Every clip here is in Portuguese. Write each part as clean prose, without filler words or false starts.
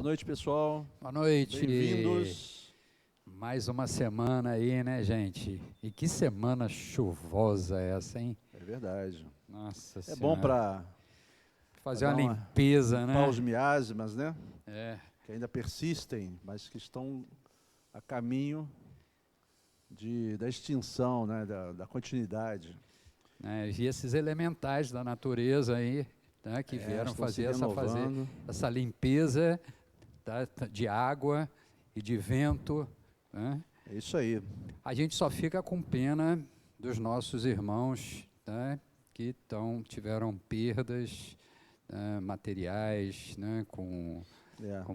Boa noite, pessoal. Boa noite. Bem-vindos. Mais uma semana aí, né, gente? E que semana chuvosa é essa, hein? É verdade. Nossa É Senhora. bom para fazer dar uma limpeza, limpar né? os miasmas, né? É. Que ainda persistem, mas que estão a caminho da extinção, né? Da continuidade. E esses elementais da natureza aí, né, que vieram Estão se fazer renovando. essa limpeza de água e de vento, né? É isso aí. A gente só fica com pena dos nossos irmãos, né, que tiveram perdas, né, materiais, né, com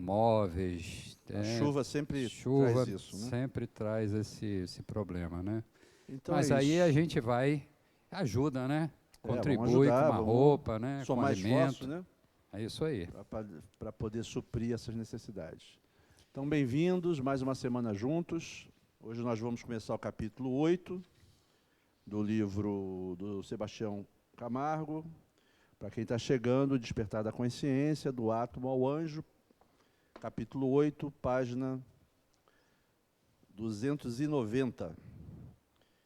móveis. A chuva sempre chuva traz isso, né? sempre traz esse problema, né? Então Mas é aí isso. a gente ajuda, né? Vamos Contribui ajudar, com uma roupa, né? Com somar alimento. esforço, né? É isso aí. Para poder suprir essas necessidades. Então, bem-vindos, mais uma semana juntos. Hoje nós vamos começar o capítulo 8 do livro do Sebastião Camargo. Para quem está chegando, Despertar da Consciência, do Átomo ao Anjo, capítulo 8, página 290.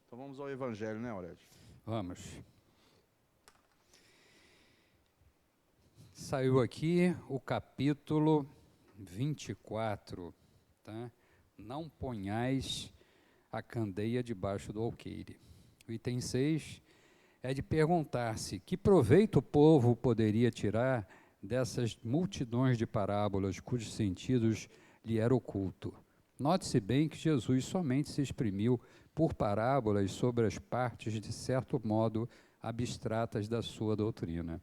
Então vamos ao Evangelho, né, Aurélio? Vamos. Saiu aqui o capítulo 24, tá? Não ponhais a candeia debaixo do alqueire. O item 6 é de perguntar-se que proveito o povo poderia tirar dessas multidões de parábolas cujos sentidos lhe era oculto. Note-se bem que Jesus somente se exprimiu por parábolas sobre as partes, de certo modo, abstratas da sua doutrina.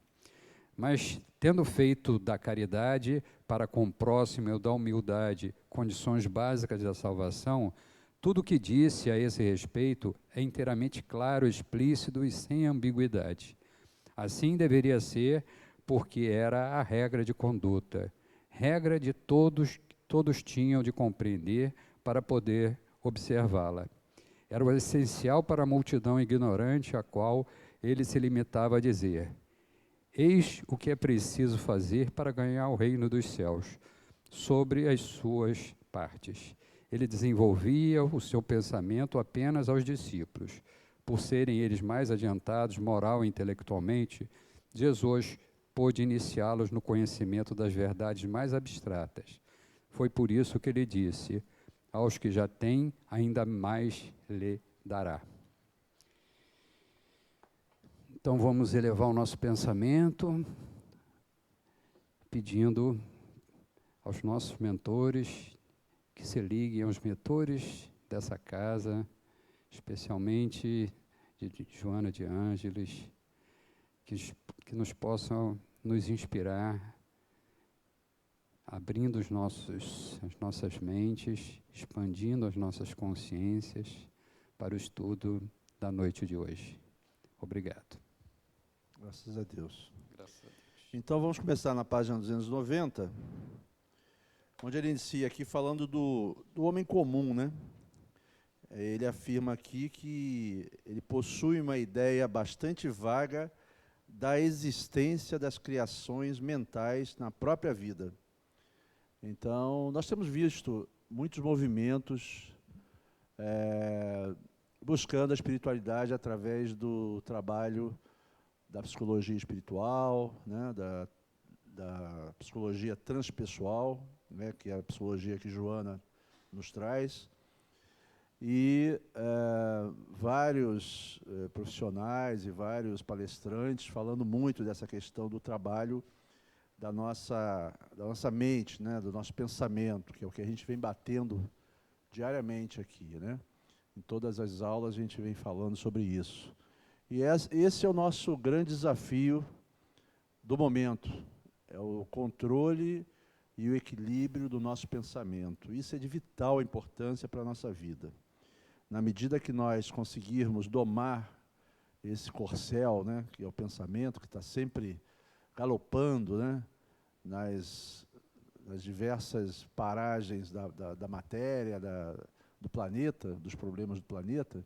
Mas, tendo feito da caridade para com o próximo e da humildade condições básicas da salvação, tudo o que disse a esse respeito é inteiramente claro, explícito e sem ambiguidade. Assim deveria ser, porque era a regra de conduta, regra de todos tinham de compreender para poder observá-la. Era o essencial para a multidão ignorante, a qual ele se limitava a dizer: eis o que é preciso fazer para ganhar o reino dos céus, sobre as suas partes. Ele desenvolvia o seu pensamento apenas aos discípulos. Por serem eles mais adiantados, moral e intelectualmente, Jesus pôde iniciá-los no conhecimento das verdades mais abstratas. Foi por isso que ele disse: aos que já têm, ainda mais lhe dará. Então vamos elevar o nosso pensamento, pedindo aos nossos mentores que se liguem aos mentores dessa casa, especialmente de Joana de Ângeles, que nos possam nos inspirar, abrindo as nossas mentes, expandindo as nossas consciências para o estudo da noite de hoje. Obrigado. Graças a Deus. Graças a Deus. Então vamos começar na página 290, onde ele inicia aqui falando do homem comum, né? Ele afirma aqui que ele possui uma ideia bastante vaga da existência das criações mentais na própria vida. Então, nós temos visto muitos movimentos buscando a espiritualidade através do trabalho da psicologia espiritual, né, da psicologia transpessoal, né, que é a psicologia que Joana nos traz, e vários profissionais e vários palestrantes falando muito dessa questão do trabalho da nossa mente, né, do nosso pensamento, que é o que a gente vem batendo diariamente aqui, né? Em todas as aulas a gente vem falando sobre isso. E esse é o nosso grande desafio do momento, é o controle e o equilíbrio do nosso pensamento. Isso é de vital importância para a nossa vida. Na medida que nós conseguirmos domar esse corcel, né, que é o pensamento, que está sempre galopando, né, nas diversas paragens da matéria, do planeta, dos problemas do planeta,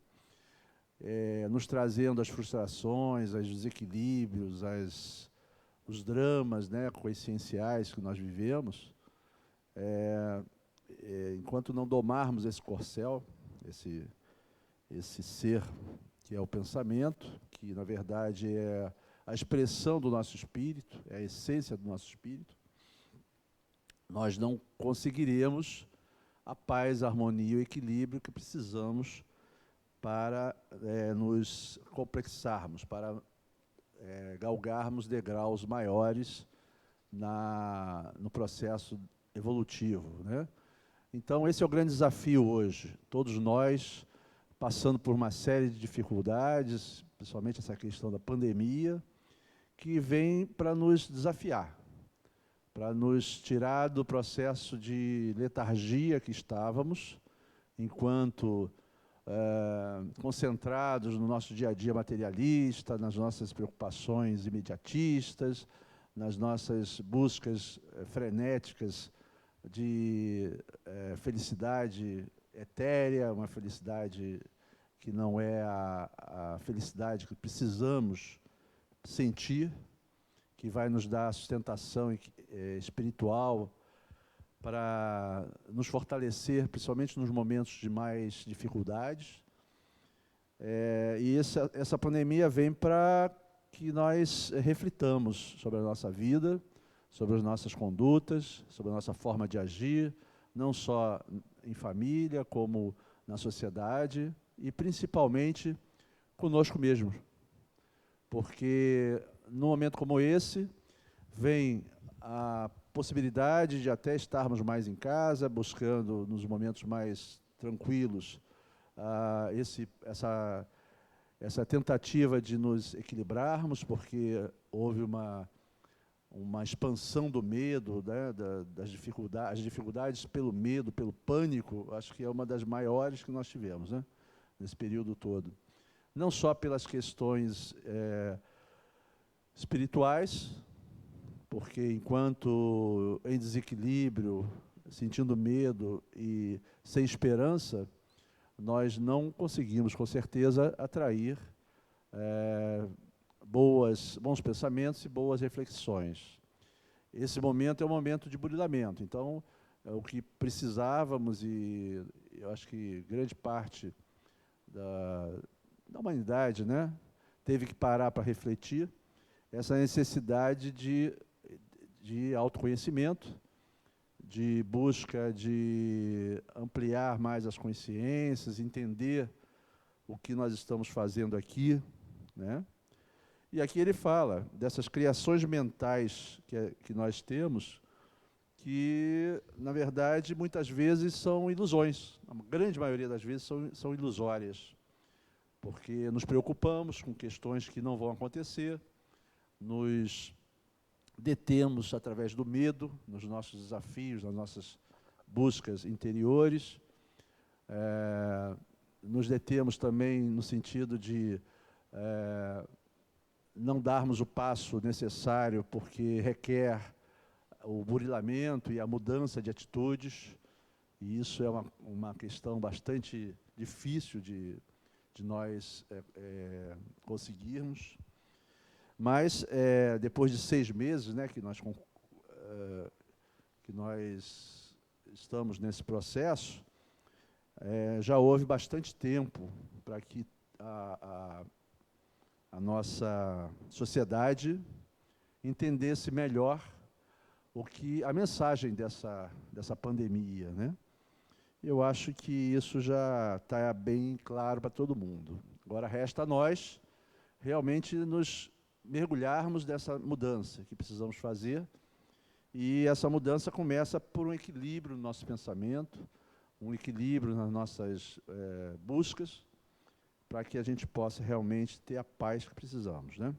nos trazendo as frustrações, os desequilíbrios, os dramas, né, conscienciais que nós vivemos, enquanto não domarmos esse corcel, esse ser que é o pensamento, que na verdade é a expressão do nosso espírito, é a essência do nosso espírito, nós não conseguiremos a paz, a harmonia e o equilíbrio que precisamos para nos complexarmos, para galgarmos degraus maiores no processo evolutivo, né? Então, esse é o grande desafio hoje. Todos nós passando por uma série de dificuldades, principalmente essa questão da pandemia, que vem para nos desafiar, para nos tirar do processo de letargia que estávamos, enquanto concentrados no nosso dia a dia materialista, nas nossas preocupações imediatistas, nas nossas buscas frenéticas de felicidade etérea, uma felicidade que não é a felicidade que precisamos sentir, que vai nos dar sustentação espiritual para nos fortalecer, principalmente nos momentos de mais dificuldades. E essa pandemia vem para que nós reflitamos sobre a nossa vida, sobre as nossas condutas, sobre a nossa forma de agir, não só em família, como na sociedade, e principalmente conosco mesmos. Porque num momento como esse, vem a possibilidade de até estarmos mais em casa, buscando nos momentos mais tranquilos essa tentativa de nos equilibrarmos, porque houve uma expansão do medo, né, das dificuldades, as dificuldades pelo medo, pelo pânico, acho que é uma das maiores que nós tivemos, né, nesse período todo. Não só pelas questões espirituais, porque enquanto em desequilíbrio, sentindo medo e sem esperança, nós não conseguimos, com certeza, atrair bons pensamentos e boas reflexões. Esse momento é um momento de burilamento. Então, o que precisávamos, e eu acho que grande parte da humanidade, né, teve que parar para refletir, essa necessidade de autoconhecimento, de busca de ampliar mais as consciências, entender o que nós estamos fazendo aqui, né? E aqui ele fala dessas criações mentais que nós temos, que, na verdade, muitas vezes são ilusões. A grande maioria das vezes são ilusórias, porque nos preocupamos com questões que não vão acontecer, nos detemos através do medo, nos nossos desafios, nas nossas buscas interiores, nos detemos também no sentido de não darmos o passo necessário, porque requer o burilamento e a mudança de atitudes, e isso é uma questão bastante difícil de nós conseguirmos. Mas, depois de 6 meses, né, que nós estamos nesse processo, já houve bastante tempo para que a nossa sociedade entendesse melhor a mensagem dessa pandemia, né? Eu acho que isso já está bem claro para todo mundo. Agora resta a nós realmente nos mergulharmos dessa mudança que precisamos fazer, e essa mudança começa por um equilíbrio no nosso pensamento, um equilíbrio nas nossas buscas, para que a gente possa realmente ter a paz que precisamos, né?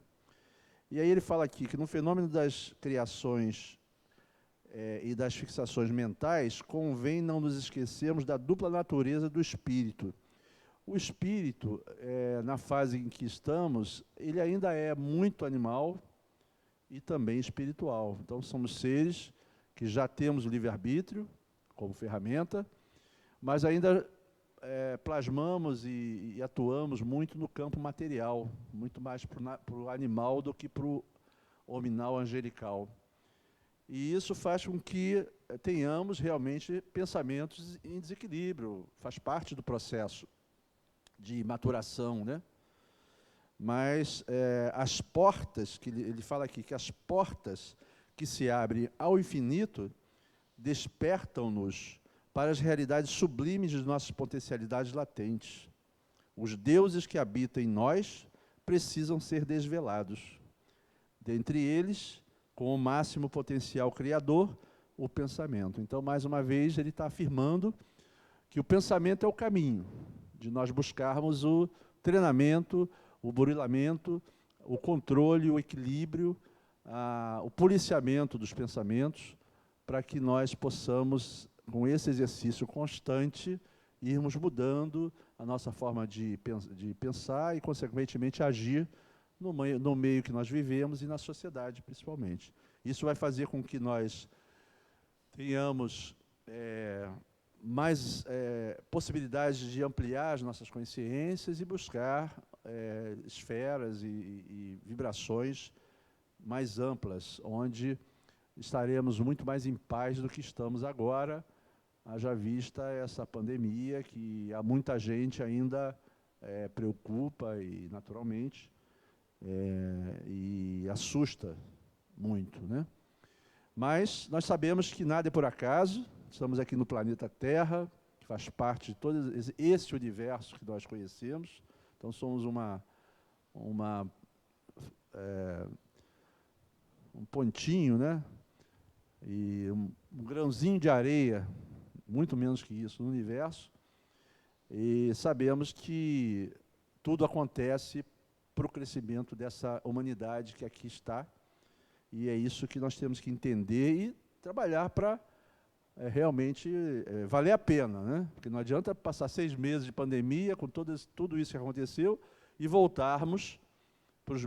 E aí ele fala aqui que no fenômeno das criações e das fixações mentais, convém não nos esquecermos da dupla natureza do espírito. O espírito, na fase em que estamos, ele ainda é muito animal e também espiritual. Então, somos seres que já temos o livre-arbítrio como ferramenta, mas ainda plasmamos e atuamos muito no campo material, muito mais para o animal do que para o hominal angelical. E isso faz com que tenhamos realmente pensamentos em desequilíbrio, faz parte do processo de maturação, né? Mas as portas, que ele fala aqui, que as portas que se abrem ao infinito despertam-nos para as realidades sublimes de nossas potencialidades latentes. Os deuses que habitam em nós precisam ser desvelados. Dentre eles, com o máximo potencial criador, o pensamento. Então, mais uma vez, ele está afirmando que o pensamento é o caminho de nós buscarmos o treinamento, o burilamento, o controle, o equilíbrio, o policiamento dos pensamentos, para que nós possamos, com esse exercício constante, irmos mudando a nossa forma de pensar e, consequentemente, agir no meio que nós vivemos e na sociedade, principalmente. Isso vai fazer com que nós tenhamos mais possibilidades de ampliar as nossas consciências e buscar esferas e vibrações mais amplas, onde estaremos muito mais em paz do que estamos agora, haja vista essa pandemia que a muita gente ainda preocupa e, naturalmente, e assusta muito, né? Mas nós sabemos que nada é por acaso, estamos aqui no planeta Terra, que faz parte de todo esse universo que nós conhecemos, então somos um pontinho, né? E um grãozinho de areia, muito menos que isso, no universo, e sabemos que tudo acontece para o crescimento dessa humanidade que aqui está, e é isso que nós temos que entender e trabalhar para realmente valer a pena, né? Porque não adianta passar 6 meses de pandemia com tudo isso que aconteceu e voltarmos para as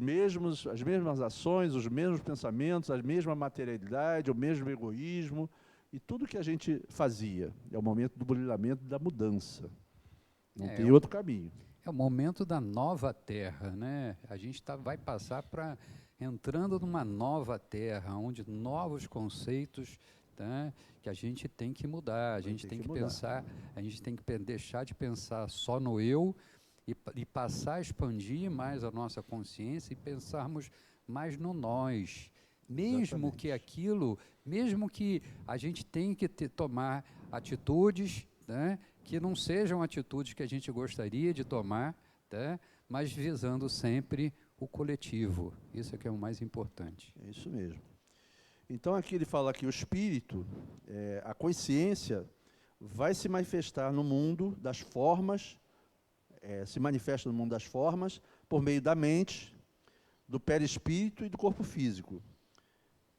mesmas ações, os mesmos pensamentos, a mesma materialidade, o mesmo egoísmo e tudo que a gente fazia. É o momento do burilamento da mudança. Não tem outro caminho. É o momento da nova terra, né? A gente vai passar para entrando numa nova terra, onde novos conceitos, tá, que a gente tem que mudar, a gente tem que pensar, a gente tem que deixar de pensar só no eu e passar a expandir mais a nossa consciência e pensarmos mais no nós. Mesmo que aquilo, mesmo que a gente tenha que tomar atitudes, né, que não sejam atitudes que a gente gostaria de tomar, tá, mas visando sempre o coletivo. Isso é que é o mais importante. É isso mesmo. Então, aqui ele fala que o espírito, a consciência, vai se manifestar no mundo das formas, se manifesta no mundo das formas, por meio da mente, do perispírito e do corpo físico,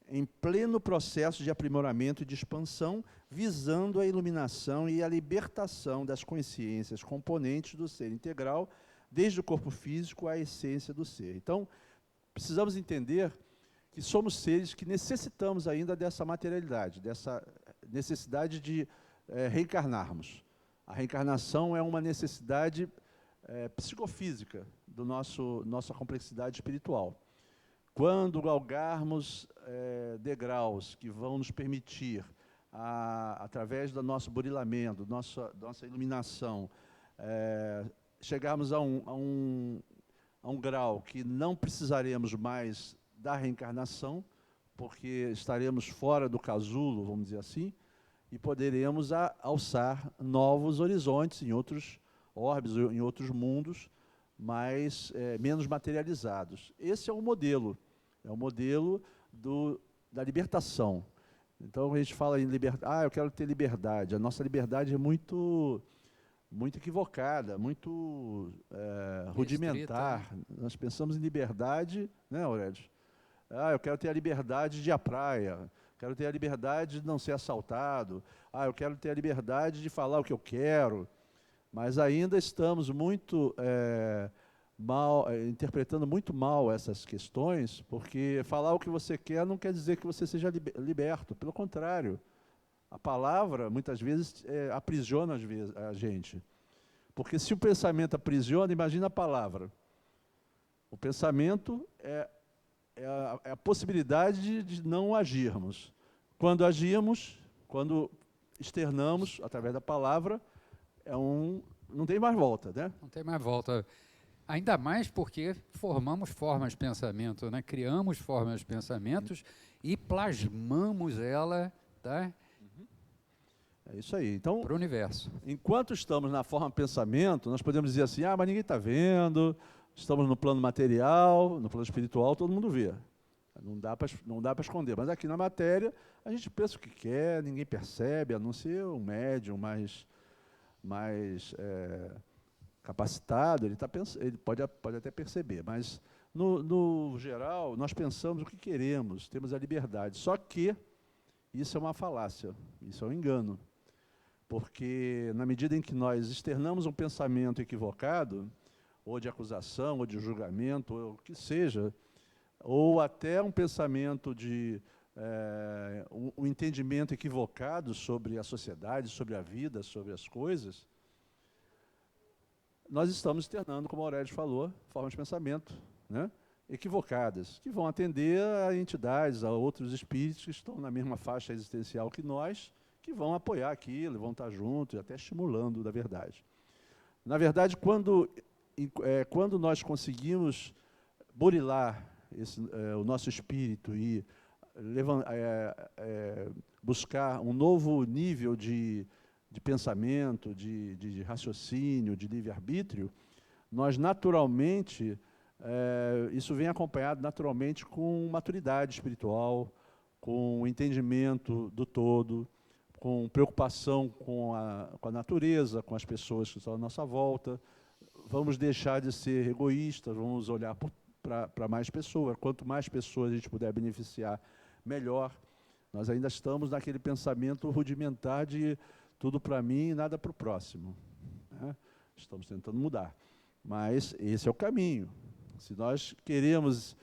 em pleno processo de aprimoramento e de expansão, visando a iluminação e a libertação das consciências componentes do ser integral, desde o corpo físico à essência do ser. Então, precisamos entender que somos seres que necessitamos ainda dessa materialidade, dessa necessidade de reencarnarmos. A reencarnação é uma necessidade psicofísica do nossa complexidade espiritual. Quando galgarmos degraus que vão nos permitir, através do nosso burilamento, nossa iluminação, chegarmos a um grau que não precisaremos mais da reencarnação, porque estaremos fora do casulo, vamos dizer assim, e poderemos alçar novos horizontes em outros orbes, em outros mundos, mas menos materializados. Esse é o modelo da libertação. Então, a gente fala em liberdade, eu quero ter liberdade. A nossa liberdade é muito equivocada, muito rudimentar. Nós pensamos em liberdade, né, Aurélio? Eu quero ter a liberdade de ir à praia, quero ter a liberdade de não ser assaltado, eu quero ter a liberdade de falar o que eu quero, mas ainda estamos muito interpretando muito mal essas questões, porque falar o que você quer não quer dizer que você seja liberto, pelo contrário. A palavra, muitas vezes, aprisiona a gente. Porque se o pensamento aprisiona, imagina a palavra. O pensamento é a possibilidade de não agirmos. Quando agimos, quando externamos através da palavra, não tem mais volta, né? Não tem mais volta. Ainda mais porque formamos formas de pensamento, né? Criamos formas de pensamentos e plasmamos ela, tá? É isso aí. Então, Para o universo. enquanto estamos na forma pensamento, nós podemos dizer assim, mas ninguém está vendo, estamos no plano material, no plano espiritual, todo mundo vê. Não dá para esconder. Mas aqui na matéria, a gente pensa o que quer, ninguém percebe, a não ser um médium mais capacitado, ele pode até perceber. Mas, no geral, nós pensamos o que queremos, temos a liberdade. Só que isso é uma falácia, isso é um engano. Porque, na medida em que nós externamos um pensamento equivocado, ou de acusação, ou de julgamento, ou o que seja, ou até um pensamento de um entendimento equivocado sobre a sociedade, sobre a vida, sobre as coisas, nós estamos externando, como Aurélio falou, formas de pensamento, né, equivocadas, que vão atender a entidades, a outros espíritos que estão na mesma faixa existencial que nós, que vão apoiar aquilo, vão estar juntos, e até estimulando, na verdade. Na verdade, quando nós burilar o nosso espírito e buscar um novo nível de pensamento, de raciocínio, de livre-arbítrio, nós naturalmente, isso vem acompanhado naturalmente com maturidade espiritual, com entendimento do todo, com preocupação com a natureza, com as pessoas que estão à nossa volta. Vamos deixar de ser egoístas, vamos olhar para mais pessoas. Quanto mais pessoas a gente puder beneficiar, melhor. Nós ainda estamos naquele pensamento rudimentar de tudo para mim e nada para o próximo, né? Estamos tentando mudar. Mas esse é o caminho. Se nós queremos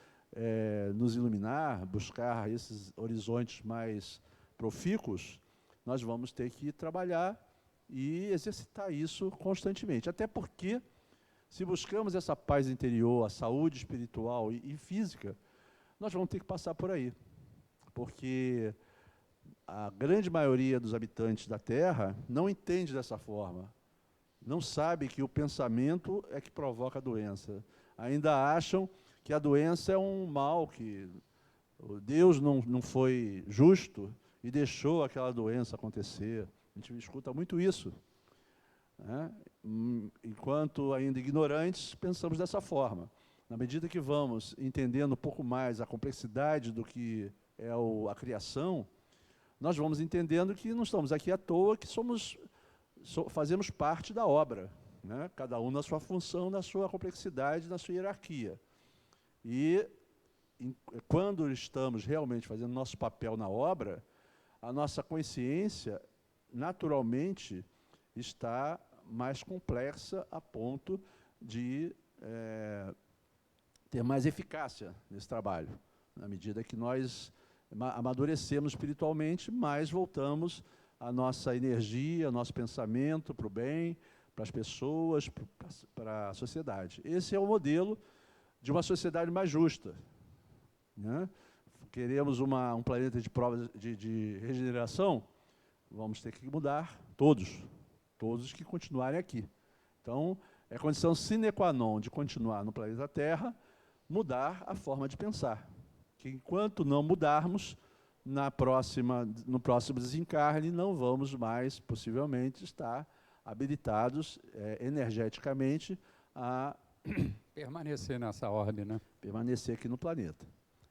nos iluminar, buscar esses horizontes mais profícuos, nós vamos ter que trabalhar e exercitar isso constantemente. Até porque, se buscamos essa paz interior, a saúde espiritual e física, nós vamos ter que passar por aí. Porque a grande maioria dos habitantes da Terra não entende dessa forma. Não sabe que o pensamento é que provoca a doença. Ainda acham que a doença é um mal, que Deus não foi justo e deixou aquela doença acontecer. A gente escuta muito isso, né? Enquanto ainda ignorantes, pensamos dessa forma. Na medida que vamos entendendo um pouco mais a complexidade do que é a criação, nós vamos entendendo que não estamos aqui à toa, que fazemos parte da obra, né? Cada um na sua função, na sua complexidade, na sua hierarquia. E quando estamos realmente fazendo nosso papel na obra, a nossa consciência, naturalmente, está mais complexa a ponto de ter mais eficácia nesse trabalho. Na medida que nós amadurecemos espiritualmente, mais voltamos a nossa energia, nosso pensamento para o bem, para as pessoas, para a sociedade. Esse é o modelo de uma sociedade mais justa, né? Queremos um planeta de provas de regeneração, vamos ter que mudar todos que continuarem aqui. Então, é condição sine qua non de continuar no planeta Terra, mudar a forma de pensar. Que enquanto não mudarmos, no próximo desencarne, não vamos mais, possivelmente, estar habilitados energeticamente a permanecer nessa ordem, né? Permanecer aqui no planeta.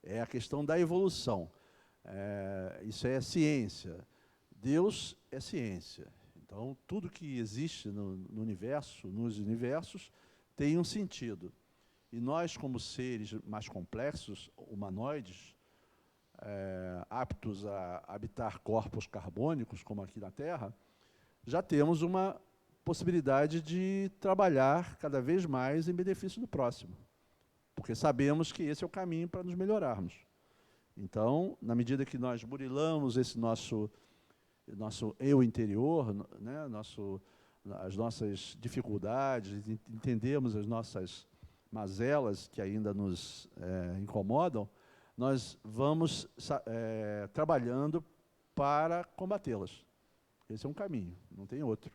É a questão da evolução. Isso é ciência. Deus é ciência. Então, tudo que existe no universo, nos universos, tem um sentido. E nós, como seres mais complexos, humanoides, aptos a habitar corpos carbônicos, como aqui na Terra, já temos uma possibilidade de trabalhar cada vez mais em benefício do próximo, porque sabemos que esse é o caminho para nos melhorarmos. Então, na medida que nós burilamos esse nosso eu interior, né, as nossas dificuldades, entendemos as nossas mazelas que ainda nos incomodam, nós vamos trabalhando para combatê-las. Esse é um caminho, não tem outro.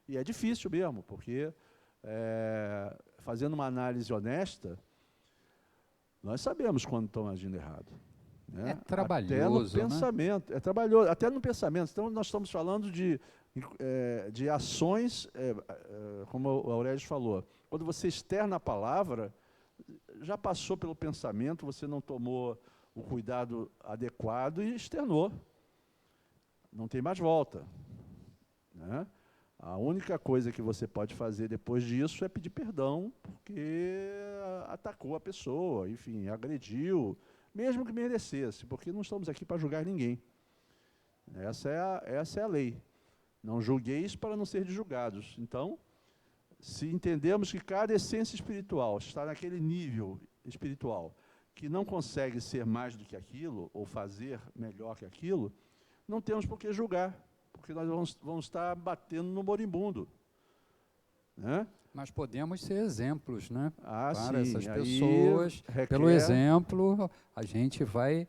E é difícil mesmo, porque, fazendo uma análise honesta, nós sabemos quando estão agindo errado. Né? É trabalhoso, até no pensamento, né? É trabalhoso, até no pensamento. Então, nós estamos falando de ações, como o Aurélio falou, quando você externa a palavra, já passou pelo pensamento, você não tomou o cuidado adequado e externou. Não tem mais volta. Né? A única coisa que você pode fazer depois disso é pedir perdão, porque atacou a pessoa, enfim, agrediu, mesmo que merecesse, porque não estamos aqui para julgar ninguém. Essa é a lei. Não julgueis para não ser julgados. Então, se entendemos que cada essência espiritual está naquele nível espiritual que não consegue ser mais do que aquilo, ou fazer melhor que aquilo, não temos por que julgar, porque nós vamos estar batendo no moribundo. Né? Mas podemos ser exemplos, né? Para sim, essas pessoas. Pelo exemplo, a gente vai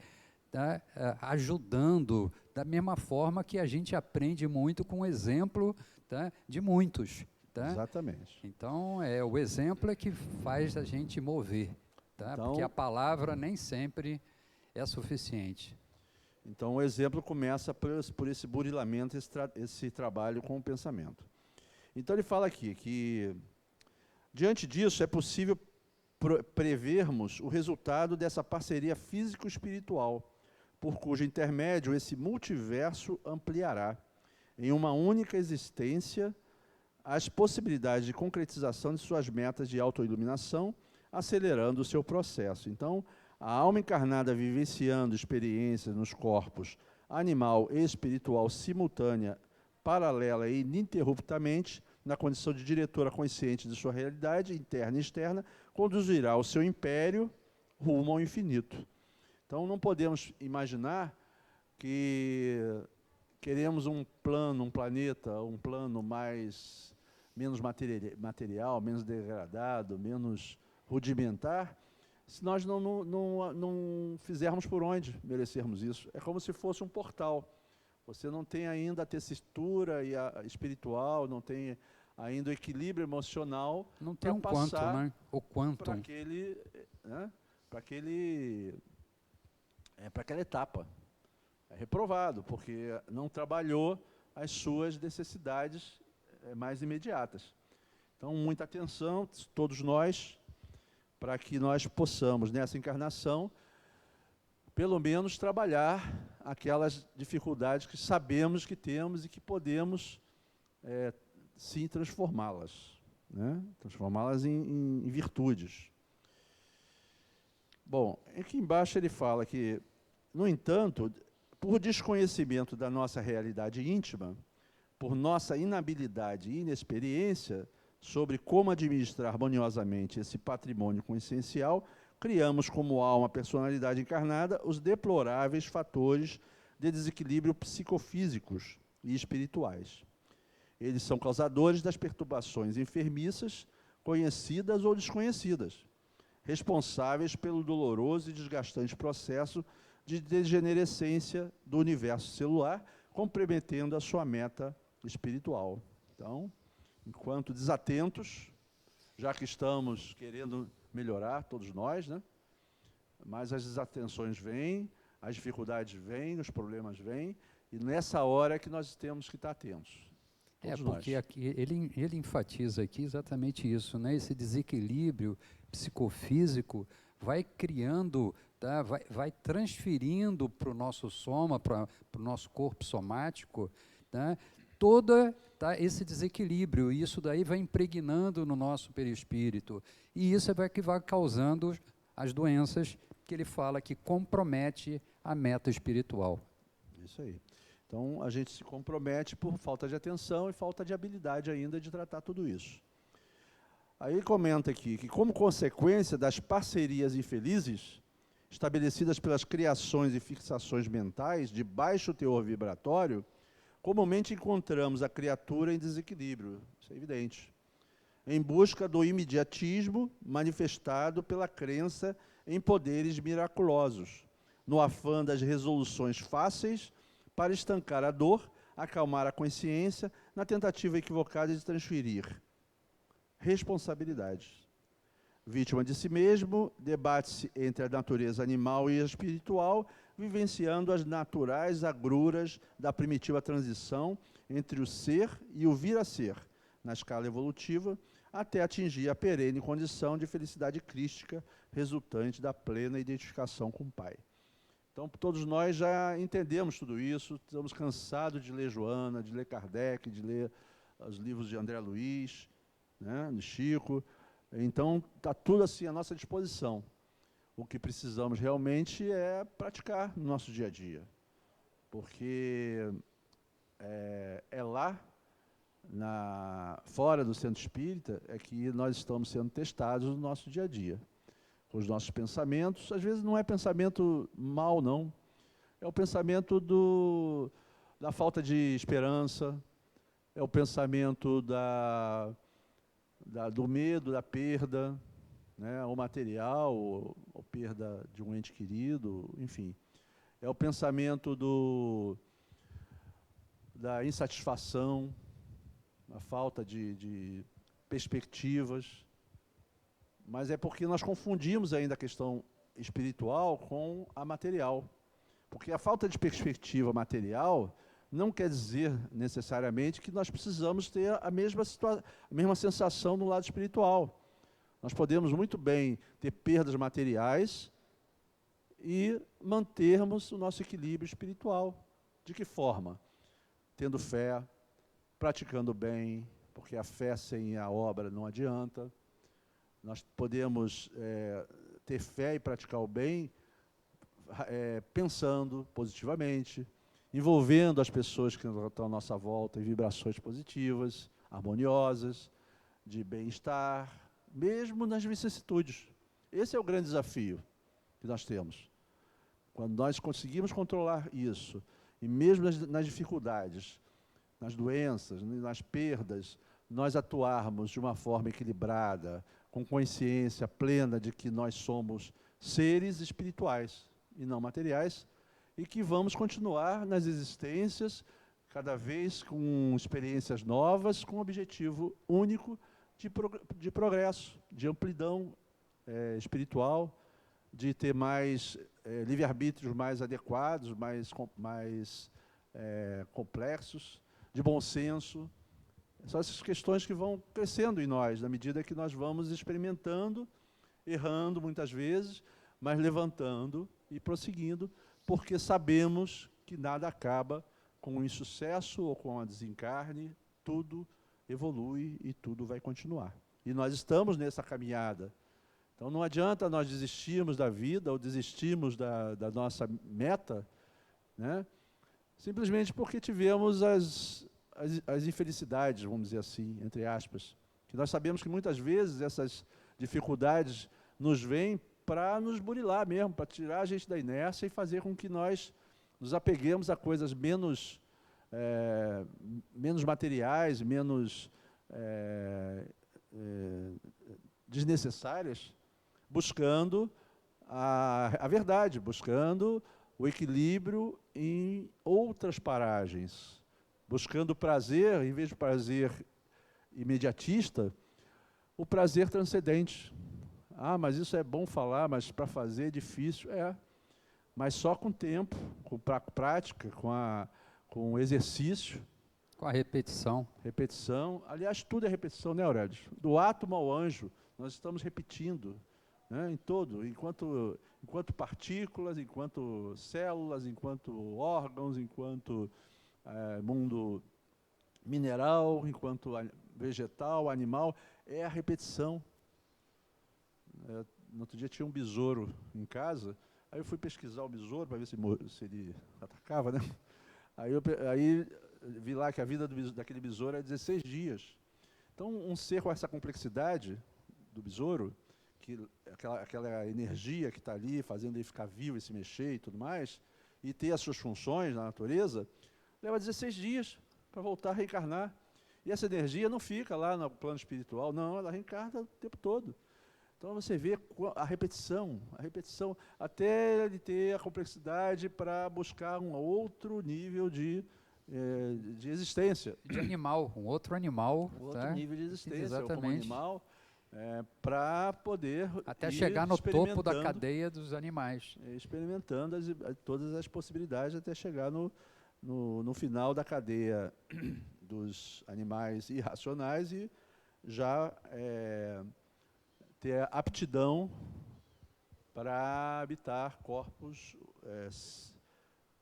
ajudando da mesma forma que a gente aprende muito com o exemplo, tá, de muitos. Tá? Exatamente. Então, o exemplo é que faz a gente mover, tá? Então, porque a palavra nem sempre é suficiente. Então, o exemplo começa por esse burilamento, esse trabalho com o pensamento. Então, ele fala aqui que, diante disso, é possível prevermos o resultado dessa parceria físico-espiritual, por cujo intermédio esse multiverso ampliará, em uma única existência, as possibilidades de concretização de suas metas de autoiluminação, acelerando o seu processo. Então, a alma encarnada vivenciando experiências nos corpos animal e espiritual simultânea, paralela e ininterruptamente, na condição de diretora consciente de sua realidade, interna e externa, conduzirá o seu império rumo ao infinito. Então, não podemos imaginar que queremos um plano, um planeta, um plano menos material, menos degradado, menos rudimentar, se nós não fizermos por onde merecermos isso. É como se fosse um portal. Você não tem ainda a tessitura espiritual, não tem ainda o equilíbrio emocional. Não tem um quanto, né? O quanto. Para aquela etapa. É reprovado, porque não trabalhou as suas necessidades mais imediatas. Então, muita atenção, todos nós, para que nós possamos, nessa encarnação, pelo menos trabalhar aquelas dificuldades que sabemos que temos e que podemos, sim, transformá-las, né? Transformá-las em virtudes. Bom, aqui embaixo ele fala que, no entanto, por desconhecimento da nossa realidade íntima, por nossa inabilidade e inexperiência sobre como administrar harmoniosamente esse patrimônio consciencial, criamos como alma, personalidade encarnada, os deploráveis fatores de desequilíbrio psicofísicos e espirituais. Eles são causadores das perturbações enfermiças, conhecidas ou desconhecidas, responsáveis pelo doloroso e desgastante processo de degenerescência do universo celular, comprometendo a sua meta espiritual. Então, enquanto desatentos, já que estamos querendo melhorar, todos nós, né? Mas as desatenções vêm, as dificuldades vêm, os problemas vêm, e nessa hora é que nós temos que estar atentos. Porque aqui, ele enfatiza aqui exatamente isso, né? Esse desequilíbrio psicofísico vai criando, tá? vai transferindo para o nosso soma, para o nosso corpo somático, tá? Esse desequilíbrio, e isso daí vai impregnando no nosso perispírito, e isso é que vai causando as doenças que ele fala que compromete a meta espiritual. Isso aí. Então, a gente se compromete por falta de atenção e falta de habilidade ainda de tratar tudo isso. Aí comenta aqui que, como consequência das parcerias infelizes, estabelecidas pelas criações e fixações mentais de baixo teor vibratório, comumente encontramos a criatura em desequilíbrio, isso é evidente, em busca do imediatismo manifestado pela crença em poderes miraculosos, no afã das resoluções fáceis para estancar a dor, acalmar a consciência, na tentativa equivocada de transferir responsabilidades. Vítima de si mesmo, debate-se entre a natureza animal e a espiritual, vivenciando as naturais agruras da primitiva transição entre o ser e o vir a ser, na escala evolutiva, até atingir a perene condição de felicidade crística resultante da plena identificação com o Pai. Então, todos nós já entendemos tudo isso, estamos cansados de ler Joana, de ler Kardec, de ler os livros de André Luiz, né, de Chico. Então, está tudo assim à nossa disposição. O que precisamos realmente é praticar no nosso dia a dia. Porque é lá, fora do centro espírita, é que nós estamos sendo testados no nosso dia a dia. Com os nossos pensamentos, às vezes não é pensamento mal, não. É o pensamento da falta de esperança, é o pensamento do medo, da perda, né, ou material, ou perda de um ente querido, enfim. É o pensamento da insatisfação, a falta de perspectivas, mas é porque nós confundimos ainda a questão espiritual com a material. Porque a falta de perspectiva material não quer dizer necessariamente que nós precisamos ter a mesma sensação no lado espiritual. Nós podemos muito bem ter perdas materiais e mantermos o nosso equilíbrio espiritual. De que forma? Tendo fé, praticando bem, porque a fé sem a obra não adianta. Nós podemos ter fé e praticar o bem pensando positivamente, envolvendo as pessoas que estão à nossa volta em vibrações positivas, harmoniosas, de bem-estar, mesmo nas vicissitudes. Esse é o grande desafio que nós temos. Quando nós conseguimos controlar isso, e mesmo nas dificuldades, nas doenças, nas perdas, nós atuarmos de uma forma equilibrada, com consciência plena de que nós somos seres espirituais e não materiais, e que vamos continuar nas existências, cada vez com experiências novas, com um objetivo único de progresso, de amplidão espiritual, de ter mais livre-arbítrios mais adequados, mais complexos, de bom senso. São essas questões que vão crescendo em nós, na medida que nós vamos experimentando, errando muitas vezes, mas levantando e prosseguindo, porque sabemos que nada acaba com o insucesso ou com a desencarne, tudo evolui e tudo vai continuar. E nós estamos nessa caminhada. Então não adianta nós desistirmos da vida ou desistirmos da nossa meta, né? Simplesmente porque tivemos as infelicidades, vamos dizer assim, entre aspas. Que nós sabemos que muitas vezes essas dificuldades nos vêm para nos burilar mesmo, para tirar a gente da inércia e fazer com que nós nos apeguemos a coisas menos materiais, menos desnecessárias, buscando a verdade, buscando o equilíbrio em outras paragens, buscando prazer, em vez de prazer imediatista, o prazer transcendente. Ah, mas isso é bom falar, mas para fazer é difícil. Mas só com tempo, com prática, com o exercício. Com a repetição. Repetição. Aliás, tudo é repetição, né, Aurélio? Do átomo ao anjo, nós estamos repetindo, né, em todo, enquanto partículas, enquanto células, enquanto órgãos, enquanto mundo mineral, enquanto vegetal, animal, é a repetição. No outro dia tinha um besouro em casa, aí eu fui pesquisar o besouro para ver se ele atacava, né? Aí vi lá que a vida daquele besouro é 16 dias. Então, um ser com essa complexidade do besouro, aquela energia que está ali, fazendo ele ficar vivo e se mexer e tudo mais, e ter as suas funções na natureza, leva 16 dias para voltar a reencarnar. E essa energia não fica lá no plano espiritual, não, ela reencarna o tempo todo. Então você vê a repetição, até ele ter a complexidade para buscar um outro nível de existência. De animal, um outro animal. Outro nível de existência, como Exatamente. animal, para poder até ir chegar no topo da experimentando- cadeia dos animais. experimentando todas as possibilidades até chegar no final da cadeia dos animais irracionais e já ter aptidão para habitar corpos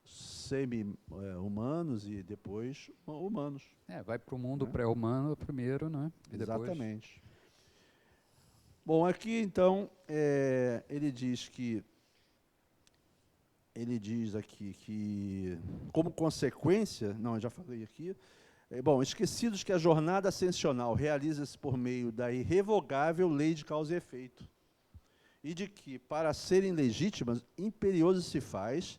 semi-humanos e depois humanos. Vai para o mundo Né? pré-humano primeiro, né? E depois- Exatamente. Bom, aqui então ele diz aqui que, como consequência, não, eu já falei aqui, esquecidos que a jornada ascensional realiza-se por meio da irrevogável lei de causa e efeito, e de que, para serem legítimas, imperioso se faz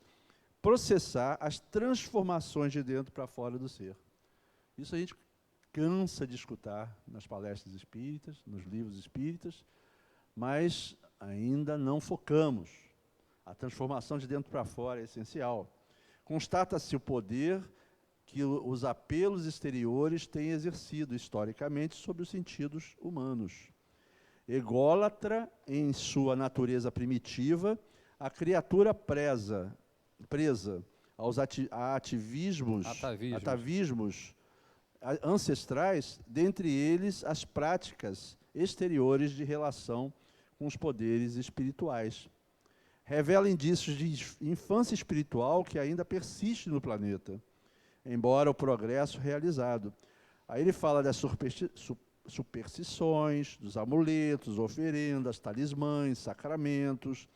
processar as transformações de dentro para fora do ser. Isso a gente cansa de escutar nas palestras espíritas, nos livros espíritas, mas ainda não focamos. A transformação de dentro para fora é essencial. Constata-se o poder que os apelos exteriores têm exercido historicamente sobre os sentidos humanos. Ególatra em sua natureza primitiva, a criatura presa aos atavismos ancestrais, dentre eles as práticas exteriores de relação com os poderes espirituais. Revela indícios de infância espiritual que ainda persiste no planeta, embora o progresso realizado. Aí ele fala das superstições, dos amuletos, oferendas, talismãs, sacramentos,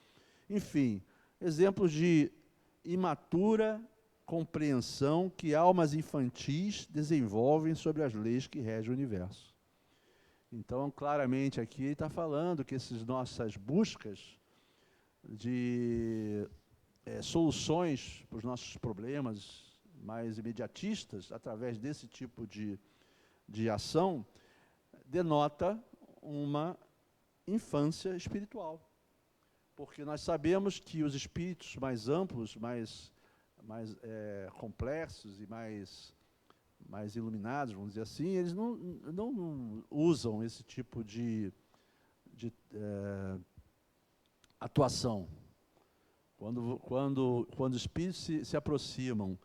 enfim, exemplos de imatura compreensão que almas infantis desenvolvem sobre as leis que regem o universo. Então, claramente aqui ele está falando que essas nossas buscas de soluções para os nossos problemas mais imediatistas, através desse tipo de ação, denota uma infância espiritual. Porque nós sabemos que os espíritos mais amplos, mais complexos e mais iluminados, vamos dizer assim, eles não usam esse tipo de atuação. Quando os espíritos se aproximam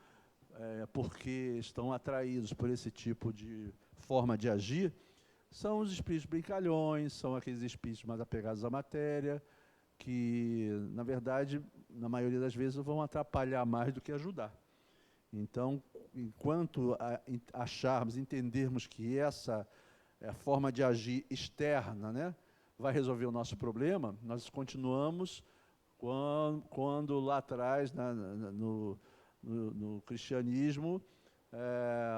porque estão atraídos por esse tipo de forma de agir, são os espíritos brincalhões, são aqueles espíritos mais apegados à matéria, que, na verdade, na maioria das vezes, vão atrapalhar mais do que ajudar. Então, enquanto entendermos que essa forma de agir externa, né, vai resolver o nosso problema, nós continuamos quando lá atrás, no cristianismo,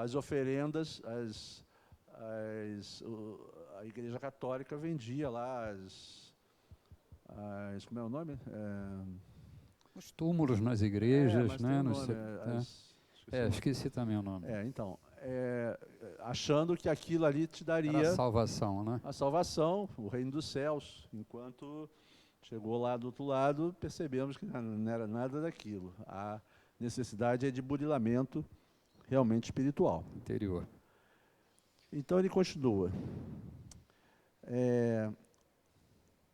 as oferendas, a Igreja Católica vendia lá como é o nome? Os túmulos nas igrejas, mas né? tem um nome, Esqueci também o nome. Então, achando que aquilo ali te daria Era a salvação, né? a salvação, o reino dos céus. Enquanto chegou lá do outro lado, percebemos que não era nada daquilo. A necessidade é de burilamento realmente espiritual. Interior. Então ele continua.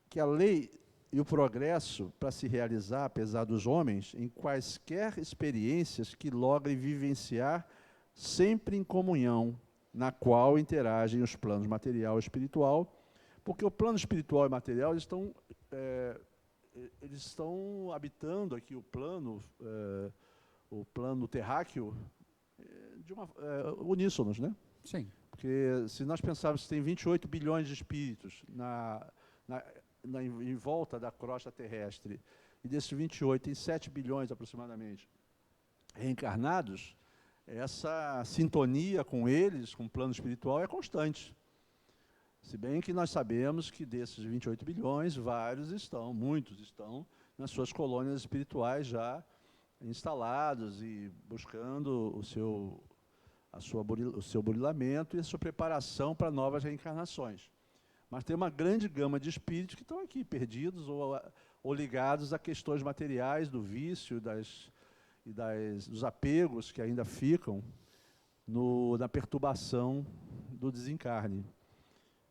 Que a lei e o progresso, para se realizar, apesar dos homens, em quaisquer experiências que logrem vivenciar, sempre em comunhão, na qual interagem os planos material e espiritual, porque o plano espiritual e material eles estão habitando aqui o plano terráqueo uníssonos, né? Sim. Porque se nós pensarmos que tem 28 bilhões de espíritos em volta da crosta terrestre, e desses 28 tem 7 bilhões aproximadamente reencarnados, essa sintonia com eles, com o plano espiritual, é constante. Se bem que nós sabemos que desses 28 bilhões, muitos estão nas suas colônias espirituais já instalados e buscando o seu burilamento e a sua preparação para novas reencarnações. Mas tem uma grande gama de espíritos que estão aqui, perdidos ou ligados a questões materiais do vício dos apegos que ainda ficam na perturbação do desencarne.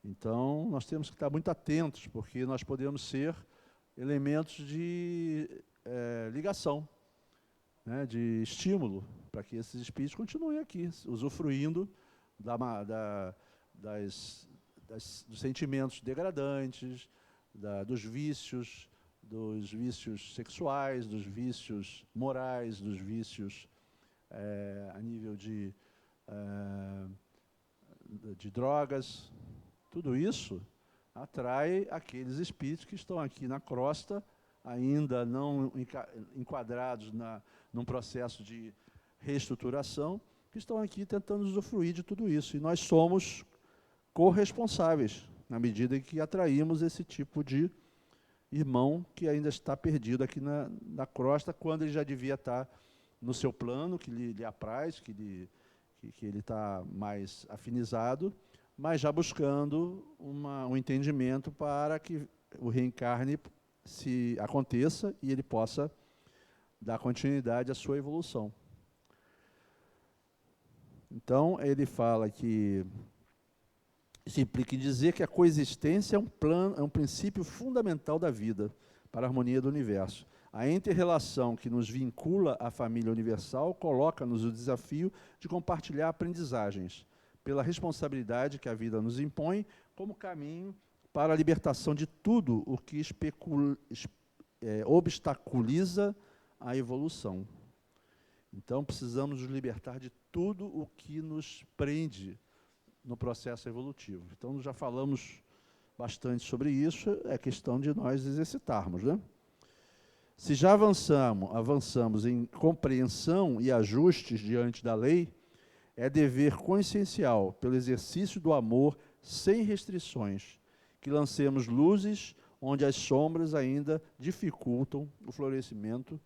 Então, nós temos que estar muito atentos, porque nós podemos ser elementos de ligação, né, de estímulo, para que esses espíritos continuem aqui, usufruindo dos sentimentos degradantes, dos vícios sexuais, dos vícios morais, dos vícios a nível de drogas. Tudo isso atrai aqueles espíritos que estão aqui na crosta, ainda não enquadrados num processo de reestruturação, que estão aqui tentando usufruir de tudo isso. E nós somos corresponsáveis, na medida em que atraímos esse tipo de irmão que ainda está perdido aqui na crosta, quando ele já devia estar no seu plano, que lhe apraz, que ele está mais afinizado, mas já buscando um entendimento para que o reencarne se aconteça e ele possa dar continuidade à sua evolução. Então, ele fala que isso implica em dizer que a coexistência é um princípio fundamental da vida para a harmonia do universo. A inter-relação que nos vincula à família universal coloca-nos o desafio de compartilhar aprendizagens, pela responsabilidade que a vida nos impõe, como caminho para a libertação de tudo o que obstaculiza a evolução. Então, precisamos nos libertar de tudo o que nos prende no processo evolutivo. Então, já falamos bastante sobre isso, é questão de nós exercitarmos, né? Se já avançamos em compreensão e ajustes diante da lei, é dever consciencial, pelo exercício do amor sem restrições, que lancemos luzes onde as sombras ainda dificultam o florescimento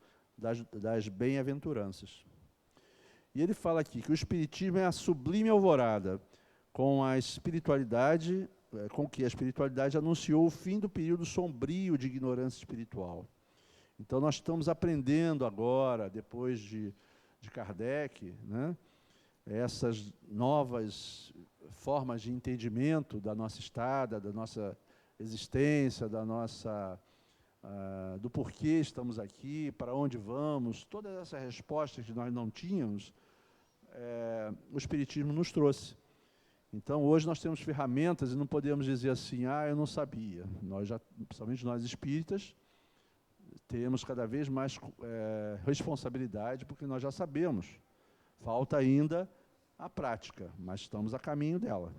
das bem-aventuranças. E ele fala aqui que o Espiritismo é a sublime alvorada com que a espiritualidade anunciou o fim do período sombrio de ignorância espiritual. Então, nós estamos aprendendo agora, depois de Kardec, né, essas novas formas de entendimento da nossa estada, da nossa existência, do porquê estamos aqui, para onde vamos, todas essas respostas que nós não tínhamos, o Espiritismo nos trouxe. Então, hoje nós temos ferramentas e não podemos dizer assim, eu não sabia. Nós já, principalmente nós espíritas, temos cada vez mais responsabilidade, porque nós já sabemos. Falta ainda a prática, mas estamos a caminho dela.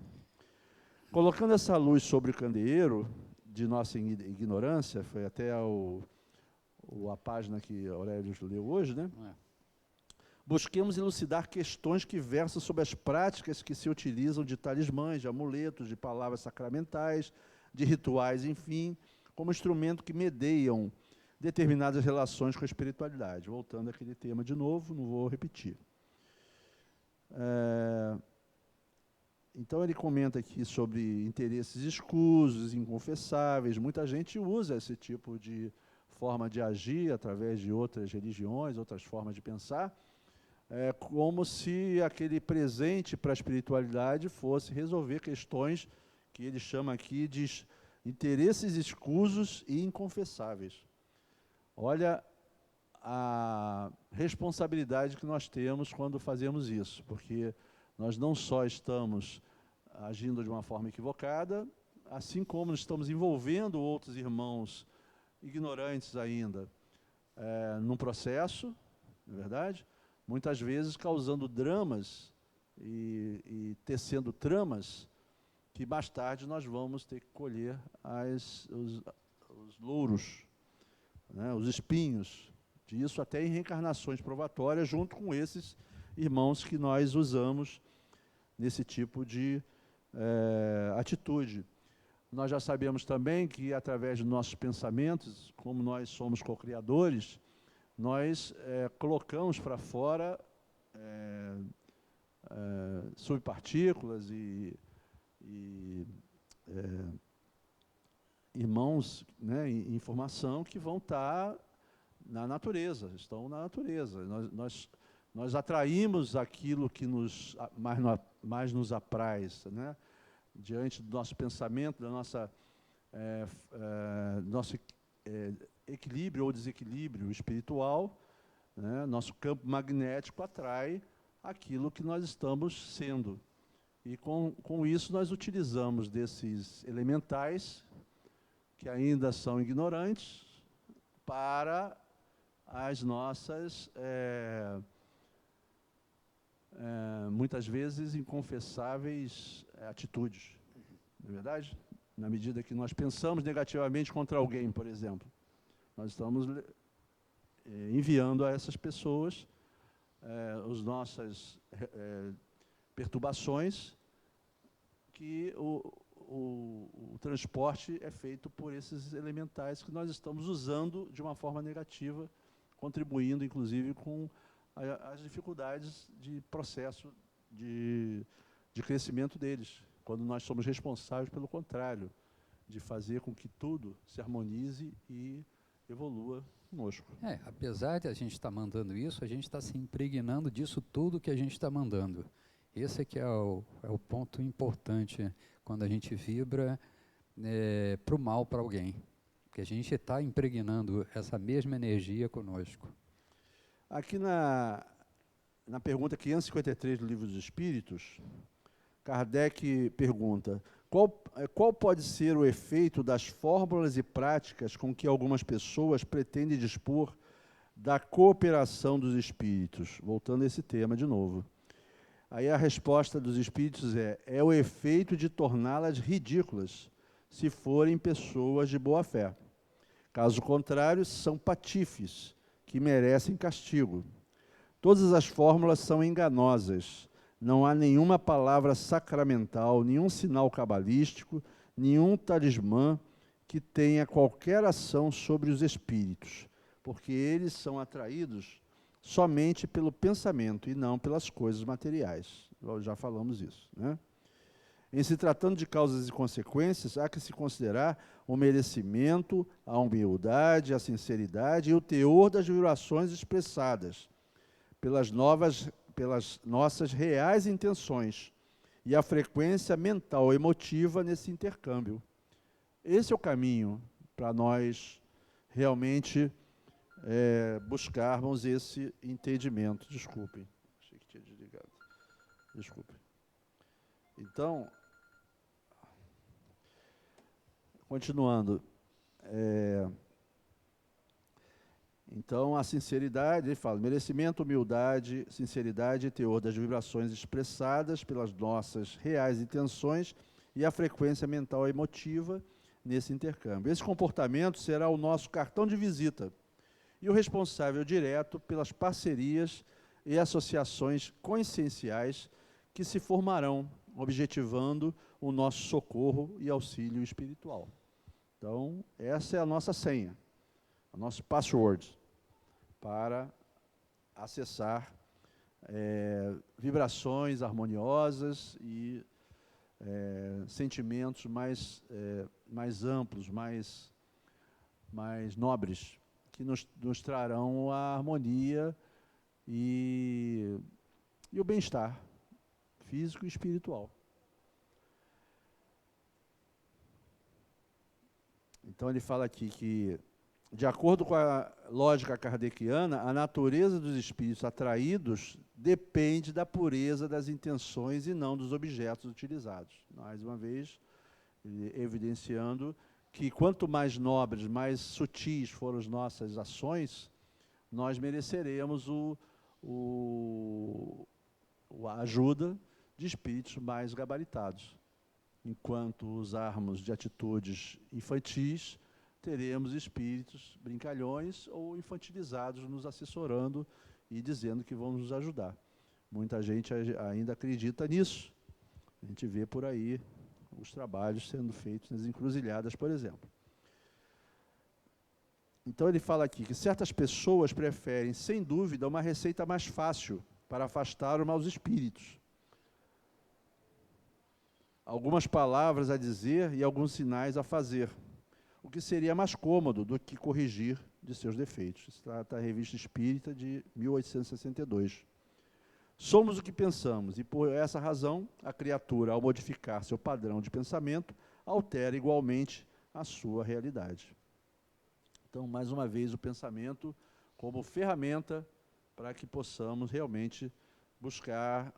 Colocando essa luz sobre o candeeiro de nossa ignorância, foi até a página que Aurélio leu hoje, né? Busquemos elucidar questões que versam sobre as práticas que se utilizam de talismãs, de amuletos, de palavras sacramentais, de rituais, enfim, como instrumento que medeiam determinadas relações com a espiritualidade. Voltando àquele tema de novo, não vou repetir. Então, ele comenta aqui sobre interesses escusos, inconfessáveis. Muita gente usa esse tipo de forma de agir através de outras religiões, outras formas de pensar, como se aquele presente para a espiritualidade fosse resolver questões que ele chama aqui de interesses escusos e inconfessáveis. Olha a responsabilidade que nós temos quando fazemos isso, porque nós não só estamos agindo de uma forma equivocada, assim como estamos envolvendo outros irmãos ignorantes ainda num processo, não é verdade? Muitas vezes causando dramas e tecendo tramas que mais tarde nós vamos ter que colher os louros, né, os espinhos disso, até em reencarnações provatórias, junto com esses irmãos que nós usamos nesse tipo de atitude. Nós já sabemos também que, através dos nossos pensamentos, como nós somos co-criadores, nós colocamos para fora subpartículas e irmãos, né, em formação que vão estar na natureza, estão na natureza. Nós atraímos aquilo que mais nos apraz, né, diante do nosso pensamento, da nossa nosso equilíbrio ou desequilíbrio espiritual, né, nosso campo magnético atrai aquilo que nós estamos sendo. E com isso nós utilizamos desses elementais, que ainda são ignorantes, para as nossas, muitas vezes, inconfessáveis atitudes. Não é verdade? Na medida que nós pensamos negativamente contra alguém, por exemplo, nós estamos enviando a essas pessoas as nossas perturbações, que o transporte é feito por esses elementais que nós estamos usando de uma forma negativa, contribuindo, inclusive, com as dificuldades de processo de crescimento deles, quando nós somos responsáveis, pelo contrário, de fazer com que tudo se harmonize e evolua conosco. Apesar de a gente estar mandando isso, a gente está se impregnando disso tudo que a gente está mandando. Esse é que é o ponto importante quando a gente vibra para o mal para alguém, que a gente está impregnando essa mesma energia conosco. Aqui na pergunta 553 do Livro dos Espíritos, Kardec pergunta: qual pode ser o efeito das fórmulas e práticas com que algumas pessoas pretendem dispor da cooperação dos espíritos? Voltando a esse tema de novo. Aí a resposta dos espíritos é o efeito de torná-las ridículas, se forem pessoas de boa fé. Caso contrário, são patifes, que merecem castigo. Todas as fórmulas são enganosas. Não há nenhuma palavra sacramental, nenhum sinal cabalístico, nenhum talismã que tenha qualquer ação sobre os espíritos, porque eles são atraídos somente pelo pensamento e não pelas coisas materiais. Nós já falamos isso, né? Em se tratando de causas e consequências, há que se considerar o merecimento, a humildade, a sinceridade e o teor das vibrações expressadas pelas nossas reais intenções e a frequência mental emotiva nesse intercâmbio. Esse é o caminho para nós realmente buscarmos esse entendimento. Desculpem, achei que tinha desligado. Desculpem. Então, continuando. Então, a sinceridade, ele fala, merecimento, humildade, sinceridade e teor das vibrações expressadas pelas nossas reais intenções e a frequência mental emotiva nesse intercâmbio. Esse comportamento será o nosso cartão de visita e o responsável direto pelas parcerias e associações conscienciais que se formarão, objetivando o nosso socorro e auxílio espiritual. Então, essa é a nossa senha, o nosso password, para acessar vibrações harmoniosas e sentimentos mais amplos, mais nobres, que nos trarão a harmonia e o bem-estar físico e espiritual. Então ele fala aqui que, de acordo com a lógica kardeciana, a natureza dos espíritos atraídos depende da pureza das intenções e não dos objetos utilizados. Mais uma vez, evidenciando que quanto mais nobres, mais sutis forem as nossas ações, nós mereceremos a ajuda de espíritos mais gabaritados. Enquanto usarmos de atitudes infantis, teremos espíritos brincalhões ou infantilizados nos assessorando e dizendo que vão nos ajudar. Muita gente ainda acredita nisso. A gente vê por aí os trabalhos sendo feitos nas encruzilhadas, por exemplo. Então ele fala aqui que certas pessoas preferem, sem dúvida, uma receita mais fácil para afastar os maus espíritos. Algumas palavras a dizer e alguns sinais a fazer. o que seria mais cômodo do que corrigir de seus defeitos. Isso está na Revista Espírita de 1862. Somos o que pensamos, e por essa razão, a criatura, ao modificar seu padrão de pensamento, altera igualmente a sua realidade. Então, mais uma vez, o pensamento como ferramenta para que possamos realmente buscar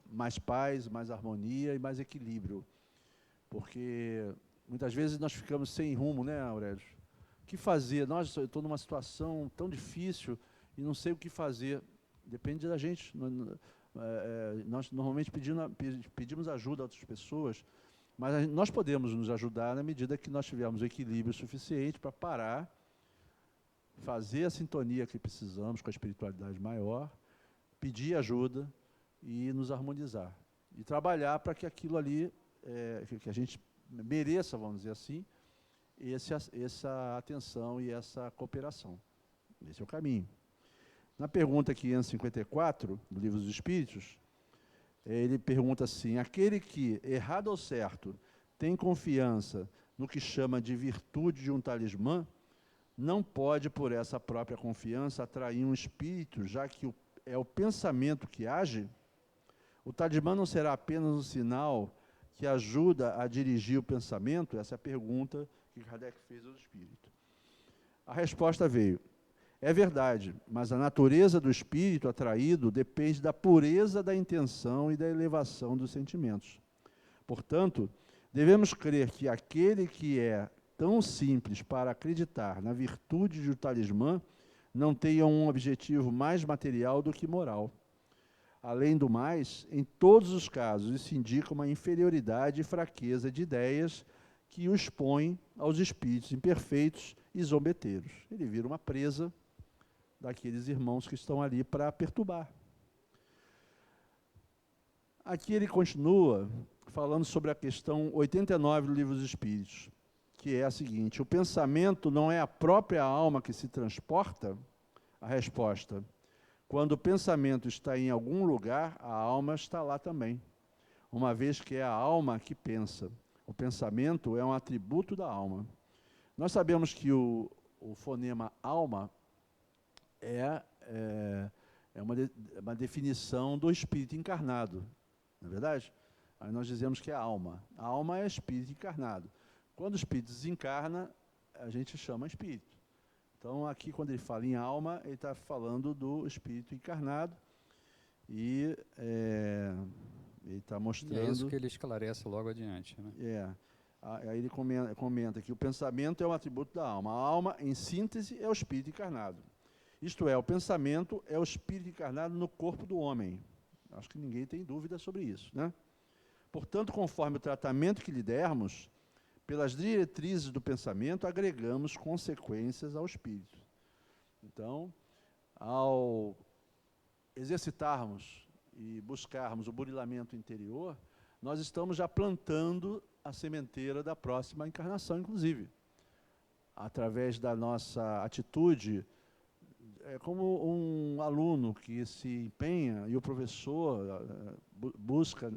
mais paz, mais harmonia e mais equilíbrio. Porque muitas vezes nós ficamos sem rumo, né, Aurélio? O que fazer? Nossa, eu estou numa situação tão difícil e não sei o que fazer. Depende da gente. Nós normalmente pedimos ajuda a outras pessoas, mas nós podemos nos ajudar na medida que nós tivermos o equilíbrio suficiente para parar, fazer a sintonia que precisamos com a espiritualidade maior, pedir ajuda e nos harmonizar. E trabalhar para que aquilo ali, que a gente mereça, vamos dizer assim, essa atenção e essa cooperação. Esse é o caminho. Na pergunta 554, do Livro dos Espíritos, ele pergunta assim: aquele que, errado ou certo, tem confiança no que chama de virtude de um talismã, não pode, por essa própria confiança, atrair um espírito, já que é o pensamento que age? O talismã não será apenas um sinal que ajuda a dirigir o pensamento? Essa é a pergunta que Kardec fez ao espírito. A resposta veio: é verdade, mas a natureza do espírito atraído depende da pureza da intenção e da elevação dos sentimentos. Portanto, devemos crer que aquele que é tão simples para acreditar na virtude de um talismã não tenha um objetivo mais material do que moral. Além do mais, em todos os casos, isso indica uma inferioridade e fraqueza de ideias que o expõem aos espíritos imperfeitos e zombeteiros. Ele vira uma presa daqueles irmãos que estão ali para perturbar. Aqui ele continua falando sobre a questão 89 do Livro dos Espíritos, que é a seguinte: o pensamento não é a própria alma que se transporta? A resposta: quando o pensamento está em algum lugar, a alma está lá também, uma vez que é a alma que pensa. O pensamento é um atributo da alma. Nós sabemos que o fonema alma é uma definição do espírito encarnado, não é verdade? Aí nós dizemos que é alma. A alma é espírito encarnado. Quando o espírito desencarna, a gente chama espírito. Então, aqui, quando ele fala em alma, ele está falando do espírito encarnado e ele está mostrando... E é isso que ele esclarece logo adiante, né? Aí ele comenta que o pensamento é um atributo da alma. A alma, em síntese, é o espírito encarnado. Isto é, o pensamento é o espírito encarnado no corpo do homem. Acho que ninguém tem dúvida sobre isso, né? Portanto, conforme o tratamento que lhe dermos, pelas diretrizes do pensamento, agregamos consequências ao espírito. Então, ao exercitarmos e buscarmos o burilamento interior, nós estamos já plantando a sementeira da próxima encarnação, inclusive. Através da nossa atitude, é como um aluno que se empenha e o professor busca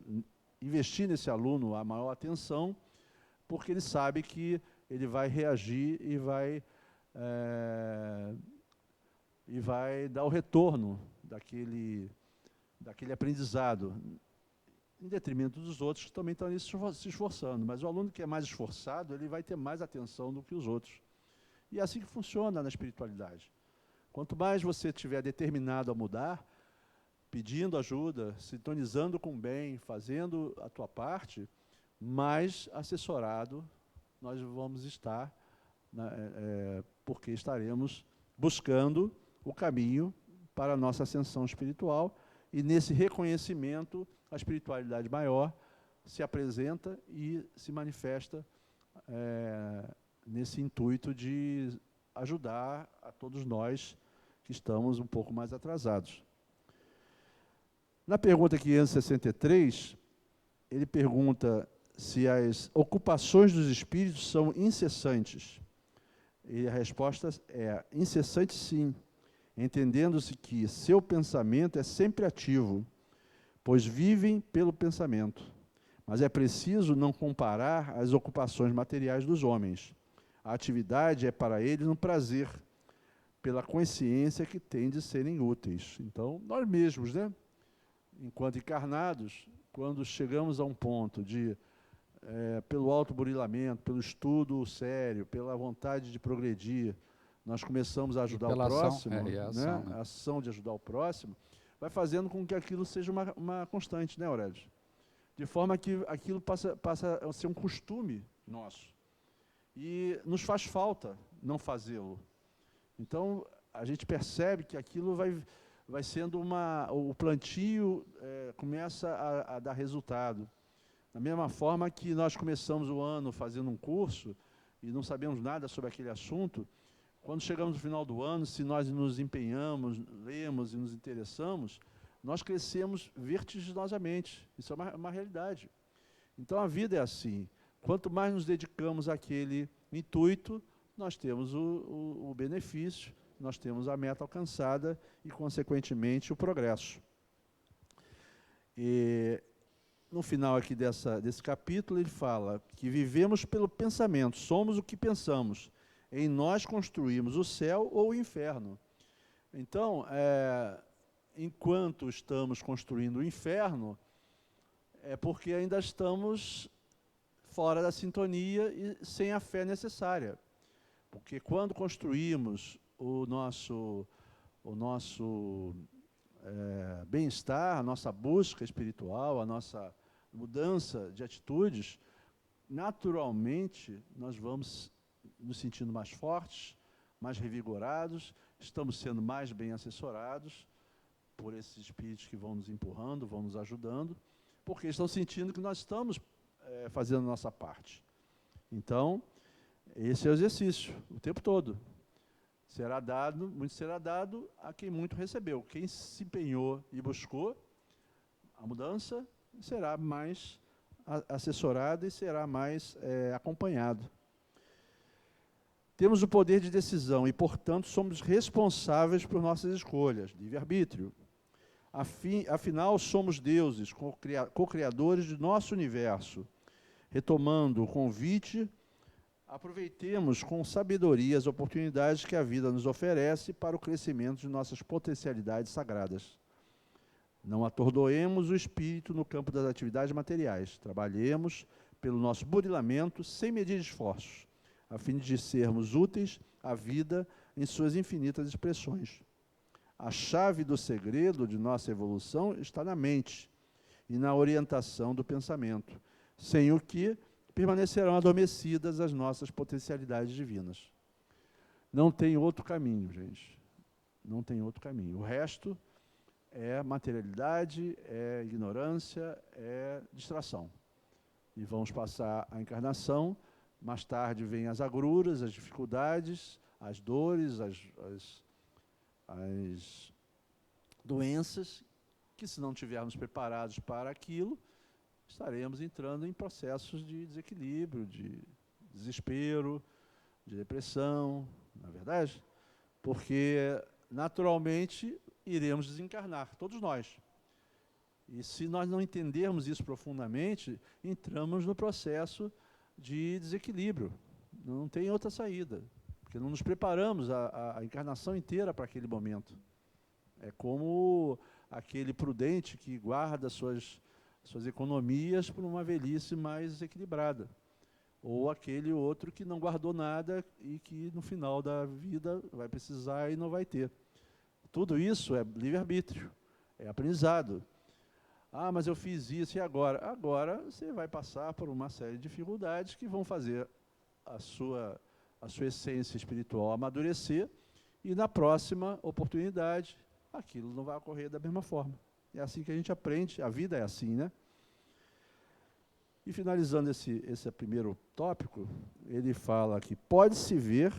investir nesse aluno a maior atenção, porque ele sabe que ele vai reagir e vai dar o retorno daquele aprendizado, em detrimento dos outros que também estão ali se esforçando. Mas o aluno que é mais esforçado, ele vai ter mais atenção do que os outros. E é assim que funciona na espiritualidade. Quanto mais você estiver determinado a mudar, pedindo ajuda, sintonizando com o bem, fazendo a tua parte, mais assessorado nós vamos estar, porque estaremos buscando o caminho para a nossa ascensão espiritual, e nesse reconhecimento a espiritualidade maior se apresenta e se manifesta nesse intuito de ajudar a todos nós que estamos um pouco mais atrasados. Na pergunta 563, ele pergunta se as ocupações dos espíritos são incessantes. E a resposta é incessante, sim, entendendo-se que seu pensamento é sempre ativo, pois vivem pelo pensamento. Mas é preciso não comparar as ocupações materiais dos homens. A atividade é para eles um prazer, pela consciência que tem de serem úteis. Então, nós mesmos, né, enquanto encarnados, quando chegamos a um ponto de, pelo autoburilamento, pelo estudo sério, pela vontade de progredir, nós começamos a ajudar o próximo, a ação de ajudar o próximo, vai fazendo com que aquilo seja uma constante, né, Aurélio? De forma que aquilo passa a ser um costume nosso. E nos faz falta não fazê-lo. Então, a gente percebe que aquilo vai sendo o plantio começa a dar resultado. Da mesma forma que nós começamos o ano fazendo um curso e não sabemos nada sobre aquele assunto, quando chegamos no final do ano, se nós nos empenhamos, lemos e nos interessamos, nós crescemos vertiginosamente. Isso é uma realidade. Então, a vida é assim. Quanto mais nos dedicamos àquele intuito, nós temos o benefício, nós temos a meta alcançada e, consequentemente, o progresso. E, no final aqui desse capítulo, ele fala que vivemos pelo pensamento, somos o que pensamos. Em nós construímos o céu ou o inferno. Então, enquanto estamos construindo o inferno, é porque ainda estamos fora da sintonia e sem a fé necessária. Porque quando construímos o nosso bem-estar, a nossa busca espiritual, a nossa mudança de atitudes, naturalmente nós vamos nos sentindo mais fortes, mais revigorados, estamos sendo mais bem assessorados por esses espíritos que vão nos empurrando, vão nos ajudando, porque estão sentindo que nós estamos fazendo a nossa parte. Então, esse é o exercício, o tempo todo. Muito será dado a quem muito recebeu. Quem se empenhou e buscou a mudança será mais assessorado e será mais acompanhado. Temos o poder de decisão e, portanto, somos responsáveis por nossas escolhas, livre-arbítrio. Afinal, somos deuses, co-criadores de nosso universo. Retomando o convite, aproveitemos com sabedoria as oportunidades que a vida nos oferece para o crescimento de nossas potencialidades sagradas. Não atordoemos o espírito no campo das atividades materiais. Trabalhemos pelo nosso burilamento sem medir esforços, a fim de sermos úteis à vida em suas infinitas expressões. A chave do segredo de nossa evolução está na mente e na orientação do pensamento, sem o que permanecerão adormecidas as nossas potencialidades divinas. Não tem outro caminho, gente. Não tem outro caminho. O resto é materialidade, é ignorância, é distração. E vamos passar a encarnação, mais tarde vêm as agruras, as dificuldades, as dores, as doenças, que se não tivermos preparados para aquilo, estaremos entrando em processos de desequilíbrio, de desespero, de depressão, não é verdade? Porque, naturalmente, iremos desencarnar, todos nós. E se nós não entendermos isso profundamente, entramos no processo de desequilíbrio. Não tem outra saída, porque não nos preparamos a encarnação inteira para aquele momento. É como aquele prudente que guarda suas economias para uma velhice mais equilibrada. Ou aquele outro que não guardou nada e que no final da vida vai precisar e não vai ter. Tudo isso é livre-arbítrio, é aprendizado. Ah, mas eu fiz isso e agora? Agora você vai passar por uma série de dificuldades que vão fazer a sua essência espiritual amadurecer e na próxima oportunidade aquilo não vai ocorrer da mesma forma. É assim que a gente aprende, a vida é assim, né? E finalizando esse primeiro tópico, ele fala que pode-se ver,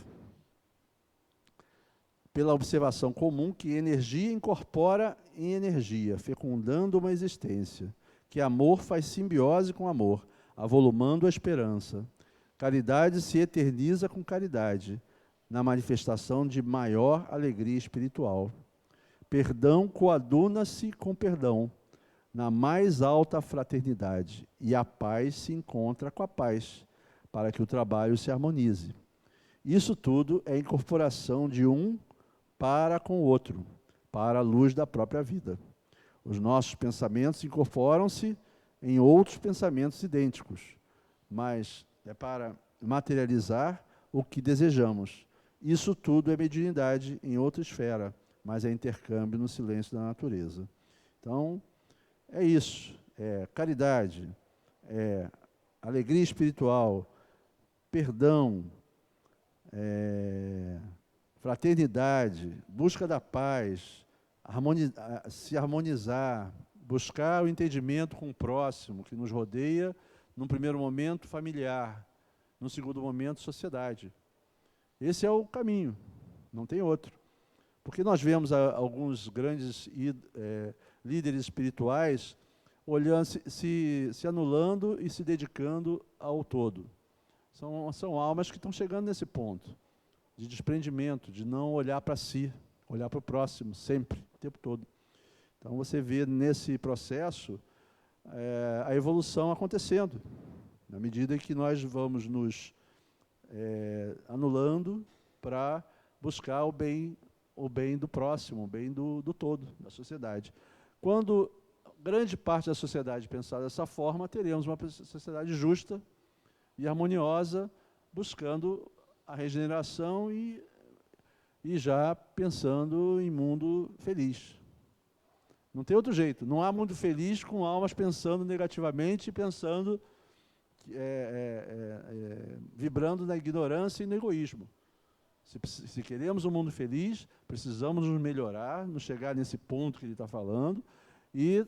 pela observação comum, que energia incorpora em energia, fecundando uma existência, que amor faz simbiose com amor, avolumando a esperança. Caridade se eterniza com caridade, na manifestação de maior alegria espiritual. Perdão coaduna-se com perdão, na mais alta fraternidade, e a paz se encontra com a paz, para que o trabalho se harmonize. Isso tudo é incorporação de um para com o outro, para a luz da própria vida. Os nossos pensamentos incorporam-se em outros pensamentos idênticos, mas é para materializar o que desejamos. Isso tudo é mediunidade em outra esfera, mas é intercâmbio no silêncio da natureza. Então, é isso. É caridade, é alegria espiritual, perdão, fraternidade, busca da paz, se harmonizar, buscar o entendimento com o próximo que nos rodeia, num primeiro momento familiar, num segundo momento sociedade. Esse é o caminho, não tem outro. Porque nós vemos alguns grandes líderes espirituais olhando, se anulando e se dedicando ao todo. São almas que estão chegando nesse ponto de desprendimento, de não olhar para si, olhar para o próximo, sempre, o tempo todo. Então você vê nesse processo a evolução acontecendo, na medida em que nós vamos nos anulando para buscar o bem do próximo, o bem do todo, da sociedade. Quando grande parte da sociedade pensar dessa forma, teremos uma sociedade justa e harmoniosa, buscando a regeneração e já pensando em mundo feliz. Não tem outro jeito. Não há mundo feliz com almas pensando negativamente e pensando, vibrando na ignorância e no egoísmo. Se queremos um mundo feliz, precisamos nos melhorar, nos chegar nesse ponto que ele está falando e,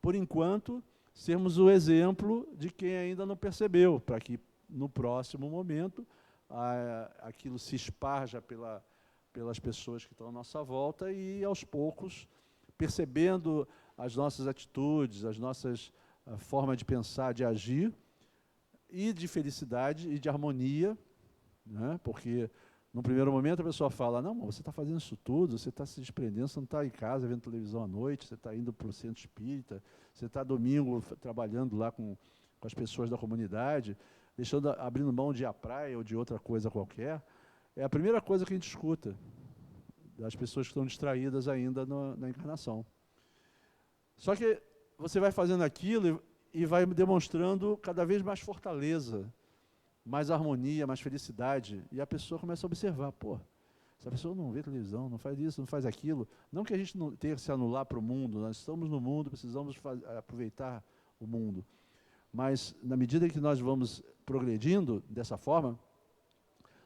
por enquanto, sermos o exemplo de quem ainda não percebeu, para que, no próximo momento, aquilo se esparja pelas pessoas que estão à nossa volta e, aos poucos, percebendo as nossas atitudes, as nossas formas de pensar, de agir, e de felicidade e de harmonia, né? Porque, no primeiro momento, a pessoa fala, não, você está fazendo isso tudo, você está se desprendendo, você não está em casa vendo televisão à noite, você está indo para o centro espírita, você está domingo trabalhando lá com as pessoas da comunidade, abrindo mão de ir à praia ou de outra coisa qualquer. É a primeira coisa que a gente escuta das pessoas que estão distraídas ainda na encarnação. Só que você vai fazendo aquilo e vai demonstrando cada vez mais fortaleza, mais harmonia, mais felicidade, e a pessoa começa a observar, pô, essa pessoa não vê televisão, não faz isso, não faz aquilo. Não que a gente não tenha que se anular para o mundo, nós estamos no mundo, precisamos aproveitar o mundo. Mas, na medida que nós vamos progredindo dessa forma,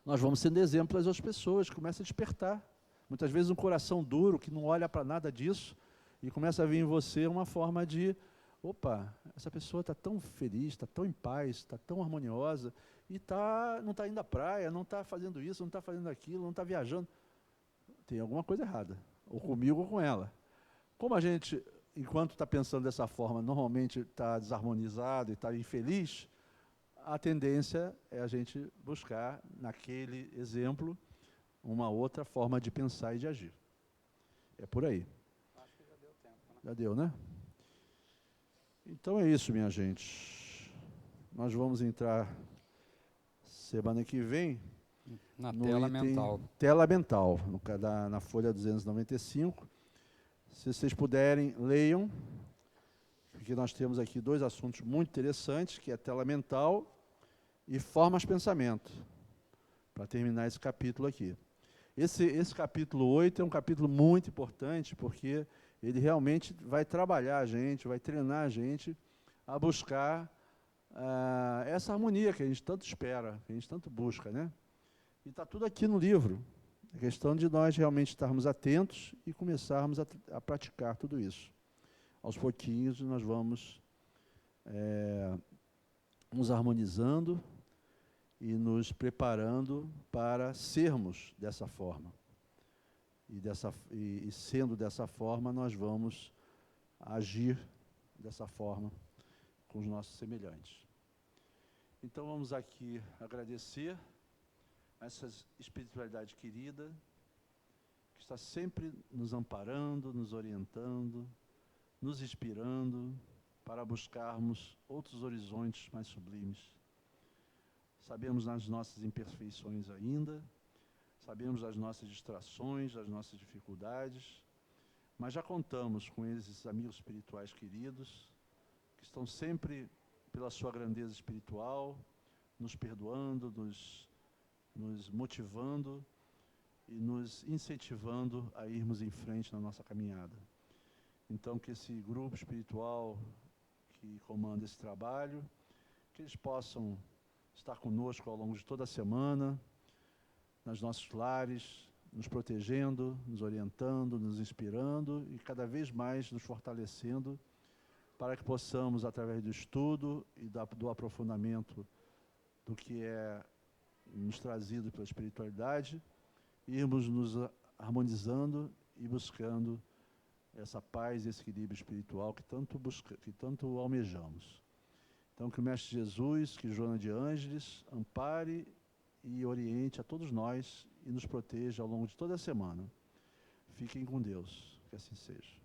nós vamos sendo exemplos às pessoas, que começam a despertar. Muitas vezes um coração duro, que não olha para nada disso, e começa a vir em você uma forma de, opa, essa pessoa está tão feliz, está tão em paz, está tão harmoniosa, e não está indo à praia, não está fazendo isso, não está fazendo aquilo, não está viajando. Tem alguma coisa errada, ou comigo ou com ela. Como a gente, enquanto está pensando dessa forma, normalmente está desarmonizado e está infeliz, a tendência é a gente buscar, naquele exemplo, uma outra forma de pensar e de agir. É por aí. Acho que já deu tempo, né? Já deu, né? Então é isso, minha gente. Nós vamos entrar semana que vem Na no tela item mental. tela mental, na folha 295. Se vocês puderem, leiam, porque nós temos aqui dois assuntos muito interessantes, que é tela mental e formas de pensamento, para terminar esse capítulo aqui. Esse capítulo 8 é um capítulo muito importante, porque ele realmente vai trabalhar a gente, vai treinar a gente a buscar essa harmonia que a gente tanto espera, que a gente tanto busca, né? E está tudo aqui no livro. É questão de nós realmente estarmos atentos e começarmos a praticar tudo isso. Aos pouquinhos nós vamos nos harmonizando e nos preparando para sermos dessa forma. E sendo dessa forma, nós vamos agir dessa forma com os nossos semelhantes. Então vamos aqui agradecer a essa espiritualidade querida, que está sempre nos amparando, nos orientando, nos inspirando para buscarmos outros horizontes mais sublimes. sabemos das nossas imperfeições ainda, sabemos das nossas distrações, das nossas dificuldades, mas já contamos com esses amigos espirituais queridos, que estão sempre, pela sua grandeza espiritual, nos perdoando, nos motivando e nos incentivando a irmos em frente na nossa caminhada. Então, que esse grupo espiritual que comanda esse trabalho, que eles possam estar conosco ao longo de toda a semana, nos nossos lares, nos protegendo, nos orientando, nos inspirando e cada vez mais nos fortalecendo para que possamos, através do estudo e do aprofundamento do que é nos trazido pela espiritualidade, irmos nos harmonizando e buscando essa paz e esse equilíbrio espiritual que tanto almejamos. Então, que o Mestre Jesus, que Joana de Ângeles, ampare e oriente a todos nós e nos proteja ao longo de toda a semana. Fiquem com Deus, que assim seja.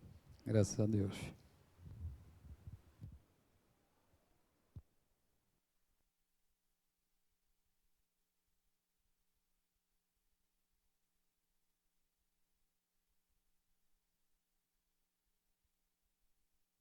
Graças a Deus.